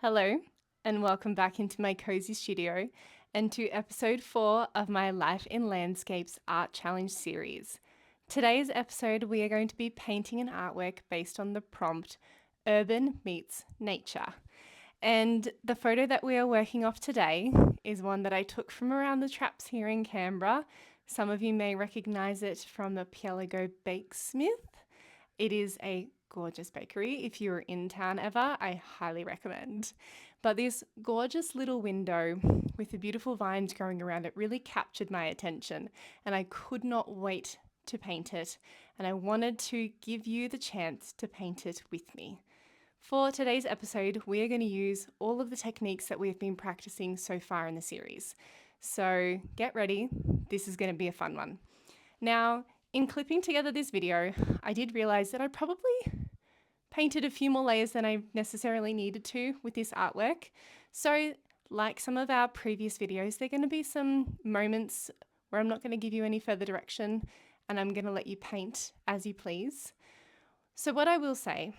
Hello, and welcome back into my cozy studio and to episode 4 of my Life in Landscapes Art Challenge series. Today's episode, we are going to be painting an artwork based on the prompt Urban Meets Nature. And the photo that we are working off today is one that I took from around the traps here in Canberra. Some of you may recognize it from the Pielago Bakesmith. It is a gorgeous bakery. If you're in town ever, I highly recommend. But this gorgeous little window with the beautiful vines growing around it really captured my attention, and I could not wait to paint it. And I wanted to give you the chance to paint it with me. For today's episode, we are going to use all of the techniques that we've been practicing so far in the series. So get ready, this is going to be a fun one. Now, in clipping together this video, I did realize that I probably painted a few more layers than I necessarily needed to with this artwork. So, like some of our previous videos, there are going to be some moments where I'm not going to give you any further direction and I'm going to let you paint as you please. So what I will say,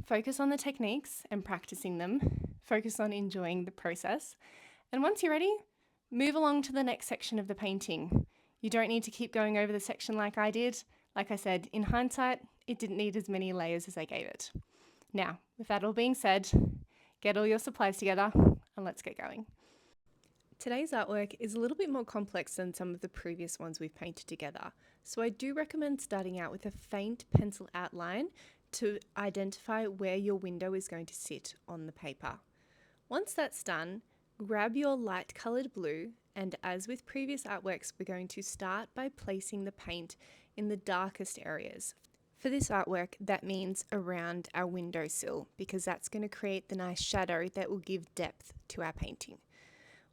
focus on the techniques and practicing them, focus on enjoying the process, and once you're ready, move along to the next section of the painting. You don't need to keep going over the section like I did. Like I said, in hindsight, it didn't need as many layers as I gave it. Now, with that all being said, get all your supplies together and let's get going. Today's artwork is a little bit more complex than some of the previous ones we've painted together, so I do recommend starting out with a faint pencil outline to identify where your window is going to sit on the paper. Once that's done, grab your light coloured blue, and as with previous artworks, we're going to start by placing the paint in the darkest areas. For this artwork, that means around our windowsill, because that's going to create the nice shadow that will give depth to our painting.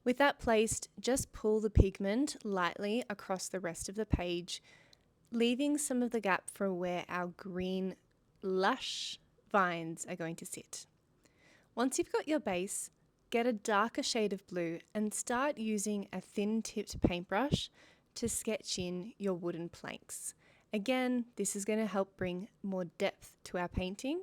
With that placed, just pull the pigment lightly across the rest of the page, leaving some of the gap for where our green, lush vines are going to sit. Once you've got your base, get a darker shade of blue and start using a thin-tipped paintbrush to sketch in your wooden planks. Again, this is going to help bring more depth to our painting,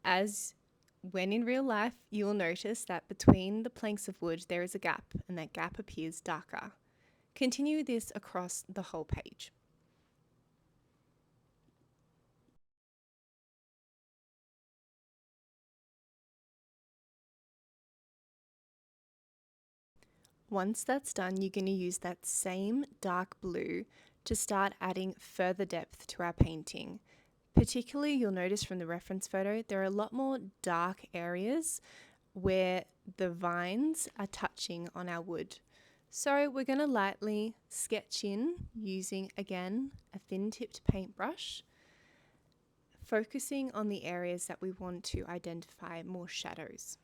as when in real life you will notice that between the planks of wood there is a gap, and that gap appears darker. Continue this across the whole page. Once that's done, you're going to use that same dark blue to start adding further depth to our painting. Particularly, you'll notice from the reference photo, there are a lot more dark areas where the vines are touching on our wood. So we're going to lightly sketch in using, again, a thin-tipped paintbrush, focusing on the areas that we want to identify more shadows.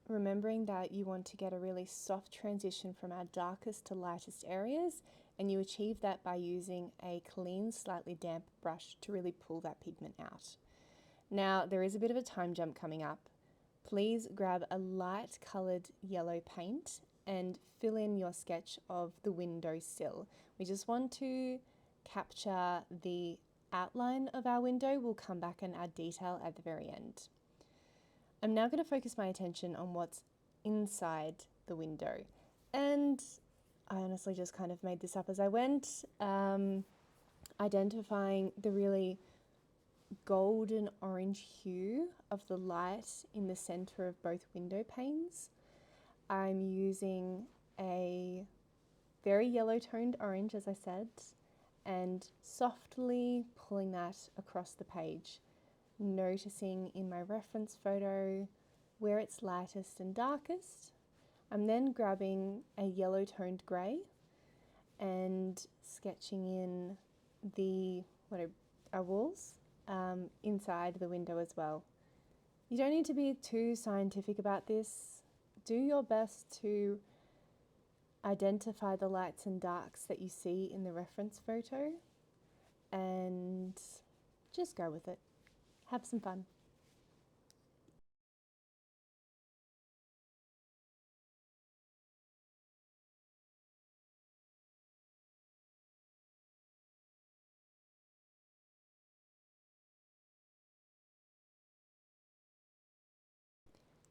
Remembering that you want to get a really soft transition from our darkest to lightest areas, and you achieve that by using a clean, slightly damp brush to really pull that pigment out. Now, there is a bit of a time jump coming up. Please grab a light coloured yellow paint and fill in your sketch of the windowsill. We just want to capture the outline of our window. We'll come back and add detail at the very end. I'm now going to focus my attention on what's inside the window. And I honestly just kind of made this up as I went, identifying the really golden orange hue of the light in the center of both window panes. I'm using a very yellow toned orange, as I said, and softly pulling that across the page, noticing in my reference photo where it's lightest and darkest. I'm then grabbing a yellow toned grey and sketching in our walls inside the window as well. You don't need to be too scientific about this. Do your best to identify the lights and darks that you see in the reference photo and just go with it. Have some fun.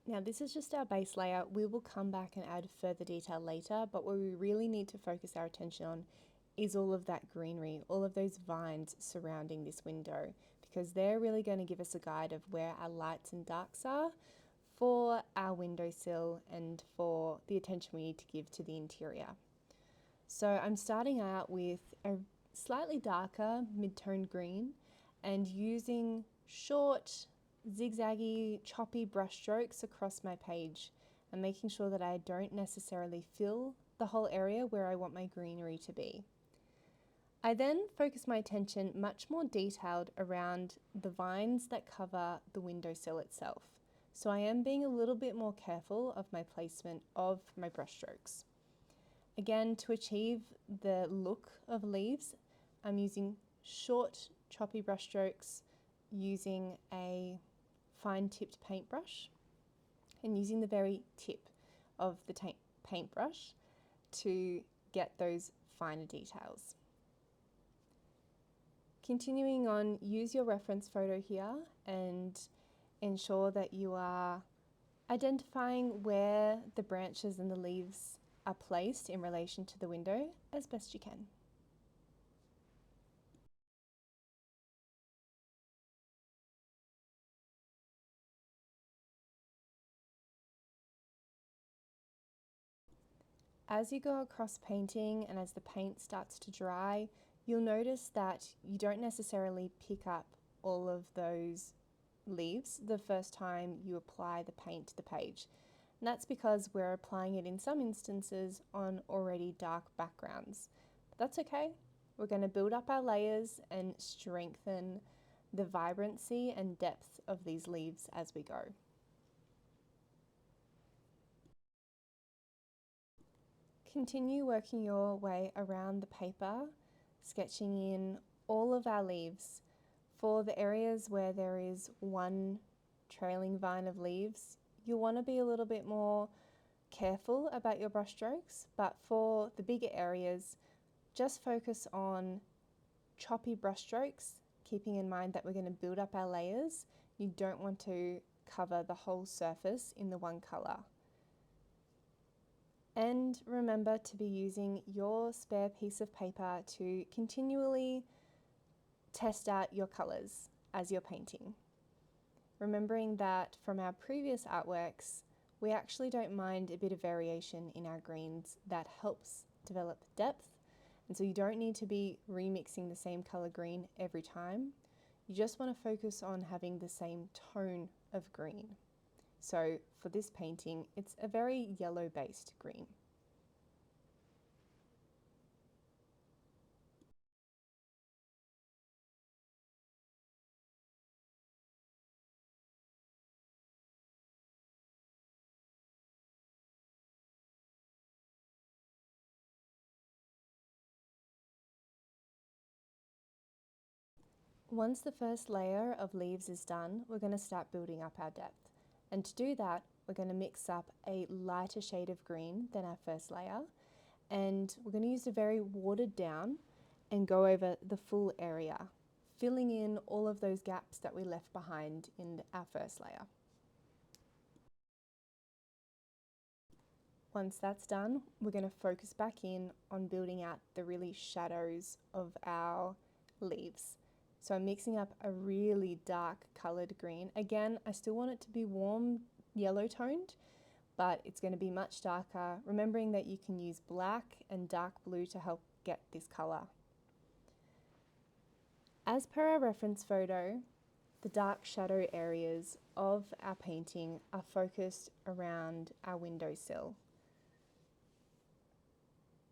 Now this is just our base layer. We will come back and add further detail later, but what we really need to focus our attention on is all of that greenery, all of those vines surrounding this window, because they're really going to give us a guide of where our lights and darks are for our windowsill and for the attention we need to give to the interior. So I'm starting out with a slightly darker mid-tone green and using short, zigzaggy, choppy brush strokes across my page and making sure that I don't necessarily fill the whole area where I want my greenery to be. I then focus my attention much more detailed around the vines that cover the windowsill itself. So I am being a little bit more careful of my placement of my brush strokes. Again, to achieve the look of leaves, I'm using short, choppy brush strokes, using a fine-tipped paintbrush, and using the very tip of the paintbrush to get those finer details. Continuing on, use your reference photo here and ensure that you are identifying where the branches and the leaves are placed in relation to the window as best you can. As you go across painting and as the paint starts to dry, you'll notice that you don't necessarily pick up all of those leaves the first time you apply the paint to the page. And that's because we're applying it in some instances on already dark backgrounds. But that's okay. We're going to build up our layers and strengthen the vibrancy and depth of these leaves as we go. Continue working your way around the paper, sketching in all of our leaves. For the areas where there is one trailing vine of leaves, you'll want to be a little bit more careful about your brush strokes, but for the bigger areas, just focus on choppy brush strokes, keeping in mind that we're going to build up our layers. You don't want to cover the whole surface in the one colour. And remember to be using your spare piece of paper to continually test out your colours as you're painting. Remembering that from our previous artworks, we actually don't mind a bit of variation in our greens. That helps develop depth, and so you don't need to be remixing the same colour green every time. You just want to focus on having the same tone of green. So for this painting, it's a very yellow-based green. Once the first layer of leaves is done, we're going to start building up our depth. And to do that, we're going to mix up a lighter shade of green than our first layer. And we're going to use a very watered down and go over the full area, filling in all of those gaps that we left behind in our first layer. Once that's done, we're going to focus back in on building out the really shadows of our leaves. So I'm mixing up a really dark coloured green. Again, I still want it to be warm yellow toned, but it's going to be much darker, remembering that you can use black and dark blue to help get this colour. As per our reference photo, the dark shadow areas of our painting are focused around our windowsill.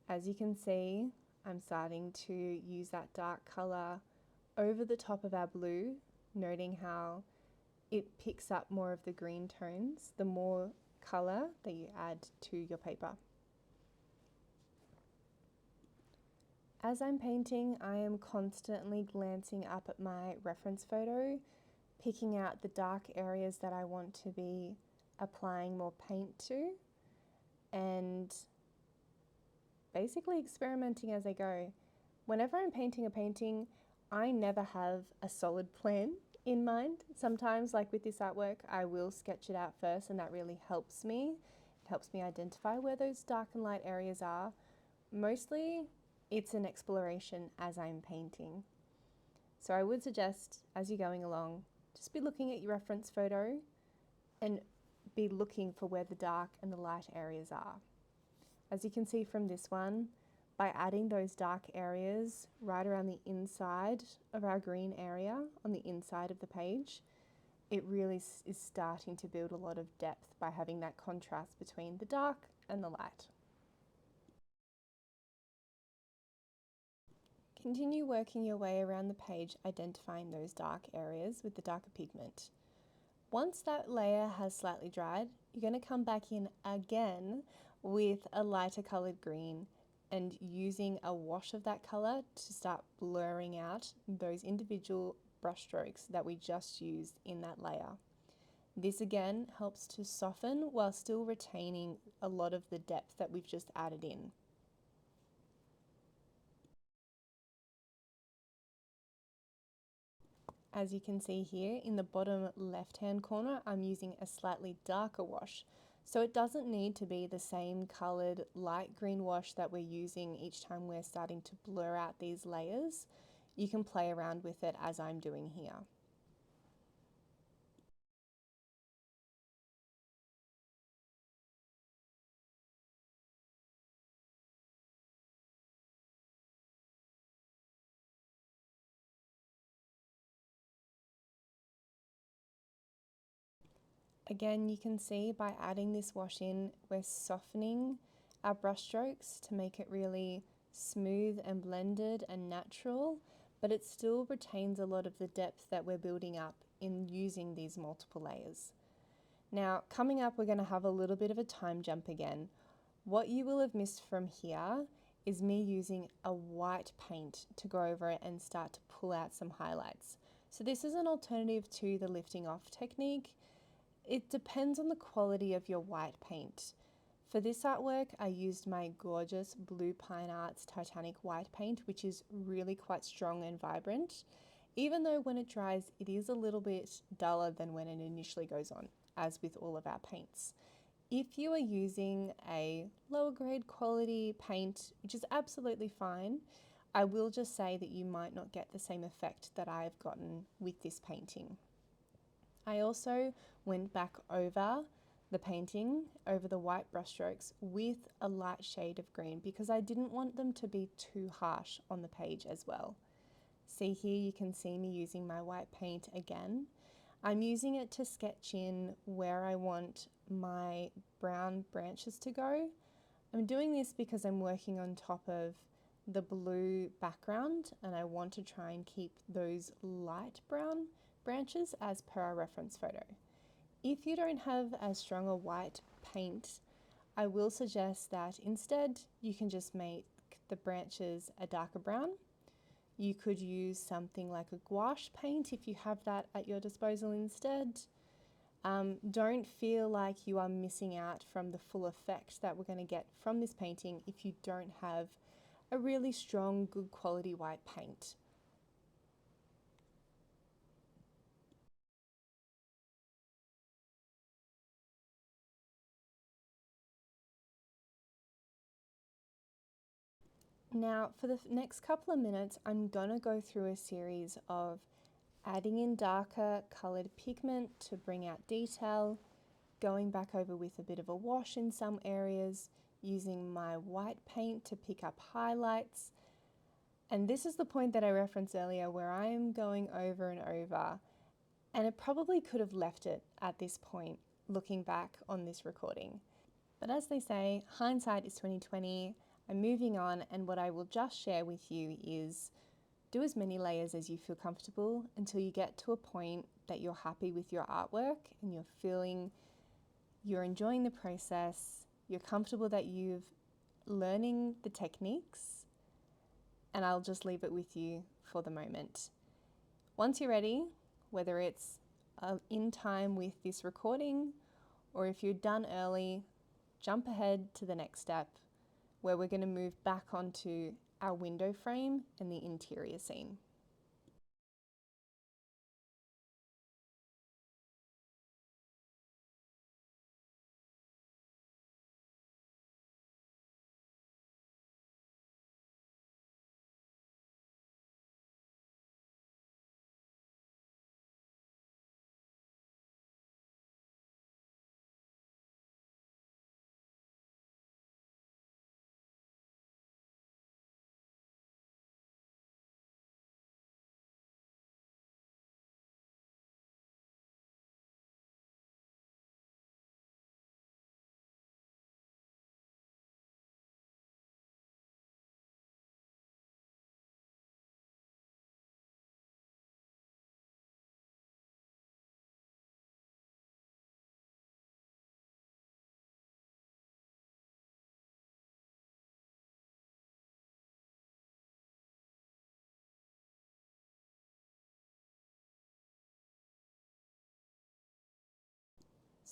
As you can see, I'm starting to use that dark colour over the top of our blue, noting how it picks up more of the green tones the more colour that you add to your paper. As I'm painting, I am constantly glancing up at my reference photo, picking out the dark areas that I want to be applying more paint to, and basically experimenting as I go. Whenever I'm painting a painting, I never have a solid plan in mind. Sometimes, like with this artwork, I will sketch it out first, and that really helps me. It helps me identify where those dark and light areas are. Mostly, it's an exploration as I'm painting. So I would suggest, as you're going along, just be looking at your reference photo and be looking for where the dark and the light areas are. As you can see from this one, by adding those dark areas right around the inside of our green area on the inside of the page, it really is starting to build a lot of depth by having that contrast between the dark and the light. Continue working your way around the page, identifying those dark areas with the darker pigment. Once that layer has slightly dried, you're going to come back in again with a lighter coloured green and using a wash of that colour to start blurring out those individual brush strokes that we just used in that layer. This again helps to soften while still retaining a lot of the depth that we've just added in. As you can see here in the bottom left-hand corner, I'm using a slightly darker wash. So it doesn't need to be the same coloured light green wash that we're using each time we're starting to blur out these layers. You can play around with it as I'm doing here. Again, you can see by adding this wash in, we're softening our brush strokes to make it really smooth and blended and natural, but it still retains a lot of the depth that we're building up in using these multiple layers. Now, coming up, we're going to have a little bit of a time jump again. What you will have missed from here is me using a white paint to go over it and start to pull out some highlights. So this is an alternative to the lifting off technique. It depends on the quality of your white paint. For this artwork, I used my gorgeous Blue Pine Arts Titanic white paint, which is really quite strong and vibrant, even though when it dries, it is a little bit duller than when it initially goes on, as with all of our paints. If you are using a lower grade quality paint, which is absolutely fine, I will just say that you might not get the same effect that I've gotten with this painting. I also went back over the painting, over the white brushstrokes with a light shade of green because I didn't want them to be too harsh on the page as well. See here, you can see me using my white paint again. I'm using it to sketch in where I want my brown branches to go. I'm doing this because I'm working on top of the blue background and I want to try and keep those light brown branches as per our reference photo. If you don't have as strong a white paint, I will suggest that instead you can just make the branches a darker brown. You could use something like a gouache paint if you have that at your disposal instead. Don't feel like you are missing out from the full effect that we're going to get from this painting if you don't have a really strong, good quality white paint. Now, for the next couple of minutes, I'm going to go through a series of adding in darker coloured pigment to bring out detail, going back over with a bit of a wash in some areas, using my white paint to pick up highlights. And this is the point that I referenced earlier where I am going over and over, and it probably could have left it at this point, looking back on this recording. But as they say, hindsight is 2020. I'm moving on, and what I will just share with you is do as many layers as you feel comfortable until you get to a point that you're happy with your artwork and you're enjoying the process, you're comfortable that you've learning the techniques, and I'll just leave it with you for the moment. Once you're ready, whether it's in time with this recording or if you're done early, jump ahead to the next step where we're going to move back onto our window frame and the interior scene.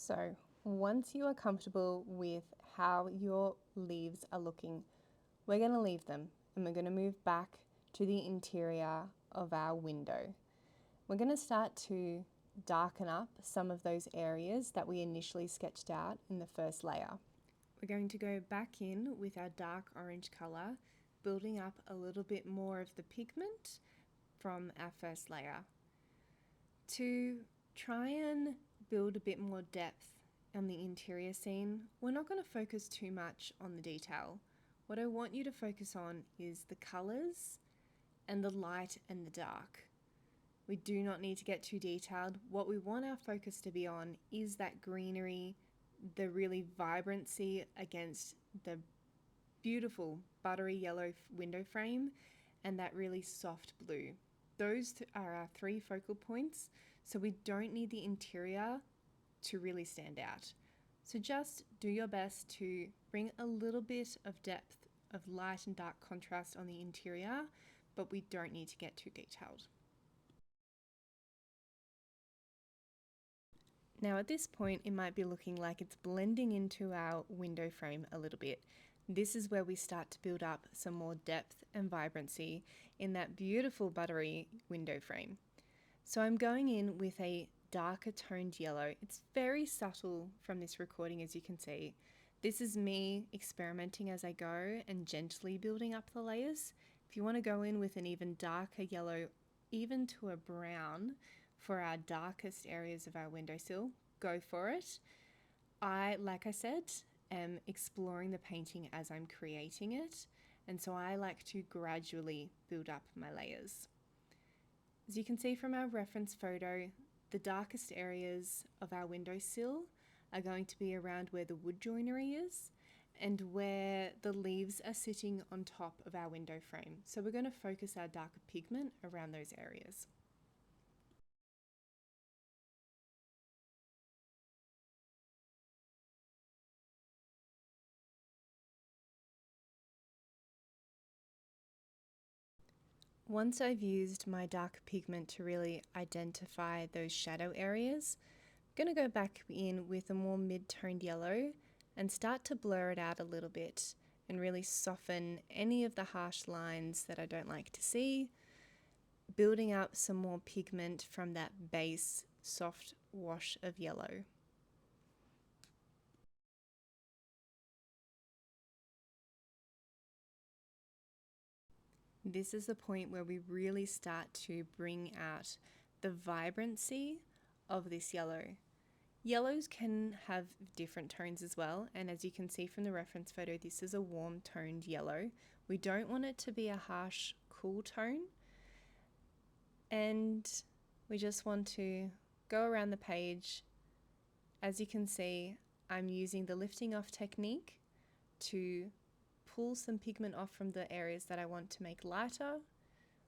So once you are comfortable with how your leaves are looking, we're going to leave them and we're going to move back to the interior of our window. We're going to start to darken up some of those areas that we initially sketched out in the first layer. We're going to go back in with our dark orange colour, building up a little bit more of the pigment from our first layer. To try and build a bit more depth on the interior scene, we're not going to focus too much on the detail. What I want you to focus on is the colours and the light and the dark. We do not need to get too detailed. What we want our focus to be on is that greenery, the really vibrancy against the beautiful buttery yellow window frame, and that really soft blue. Those are our three focal points, so we don't need the interior to really stand out. So just do your best to bring a little bit of depth of light and dark contrast on the interior, but we don't need to get too detailed. Now at this point, it might be looking like it's blending into our window frame a little bit. This is where we start to build up some more depth and vibrancy in that beautiful buttery window frame. So I'm going in with a darker toned yellow. It's very subtle from this recording, as you can see. This is me experimenting as I go and gently building up the layers. If you want to go in with an even darker yellow, even to a brown, for our darkest areas of our windowsill, go for it. Like I said, am exploring the painting as I'm creating it, and so I like to gradually build up my layers. As you can see from our reference photo, the darkest areas of our windowsill are going to be around where the wood joinery is and where the leaves are sitting on top of our window frame. So we're going to focus our darker pigment around those areas. Once I've used my dark pigment to really identify those shadow areas, I'm going to go back in with a more mid-toned yellow and start to blur it out a little bit and really soften any of the harsh lines that I don't like to see, building up some more pigment from that base soft wash of yellow. This is the point where we really start to bring out the vibrancy of this yellow. Yellows can have different tones as well, and as you can see from the reference photo, this is a warm toned yellow. We don't want it to be a harsh, cool tone, and we just want to go around the page. As you can see, I'm using the lifting off technique to pull some pigment off from the areas that I want to make lighter.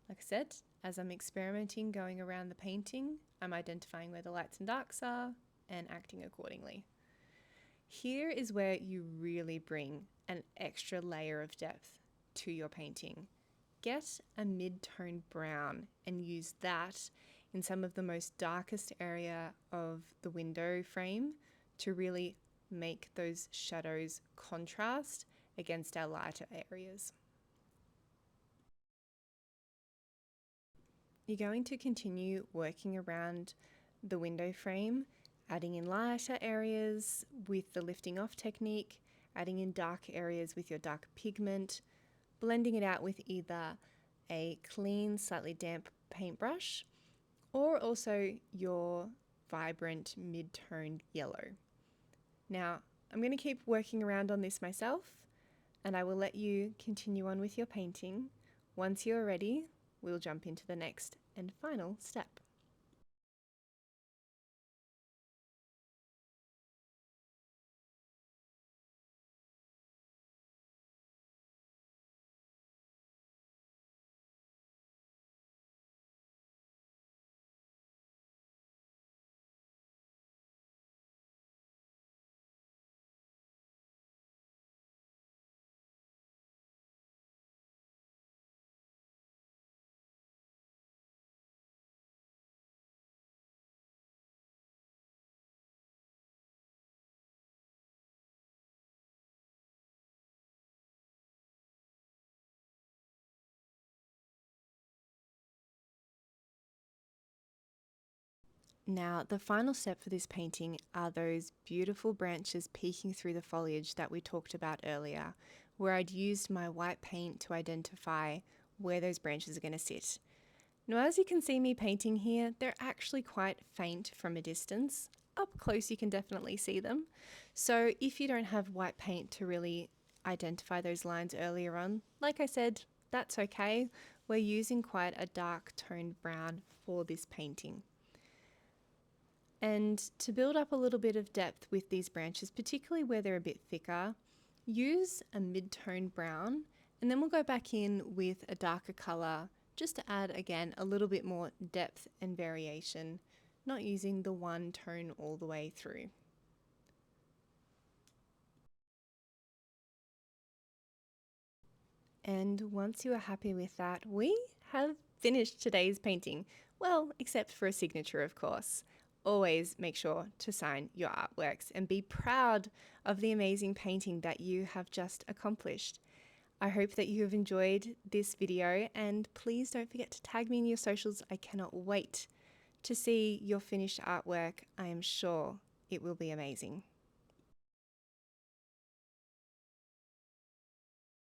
Like I said, as I'm experimenting going around the painting, I'm identifying where the lights and darks are and acting accordingly. Here is where you really bring an extra layer of depth to your painting. Get a mid-tone brown and use that in some of the most darkest area of the window frame to really make those shadows contrast against our lighter areas. You're going to continue working around the window frame, adding in lighter areas with the lifting off technique, adding in dark areas with your dark pigment, blending it out with either a clean, slightly damp paintbrush or also your vibrant mid-toned yellow. Now, I'm going to keep working around on this myself, and I will let you continue on with your painting. Once you're ready, we'll jump into the next and final step. Now, the final step for this painting are those beautiful branches peeking through the foliage that we talked about earlier, where I'd used my white paint to identify where those branches are going to sit. Now, as you can see me painting here, they're actually quite faint from a distance. Up close you can definitely see them. So if you don't have white paint to really identify those lines earlier on, like I said, that's okay. We're using quite a dark toned brown for this painting. And to build up a little bit of depth with these branches, particularly where they're a bit thicker, use a mid-tone brown, and then we'll go back in with a darker colour just to add again a little bit more depth and variation, not using the one tone all the way through. And once you are happy with that, we have finished today's painting. Well, except for a signature, of course. Always make sure to sign your artworks and be proud of the amazing painting that you have just accomplished. I hope that you have enjoyed this video, and please don't forget to tag me in your socials. I cannot wait to see your finished artwork. I am sure it will be amazing.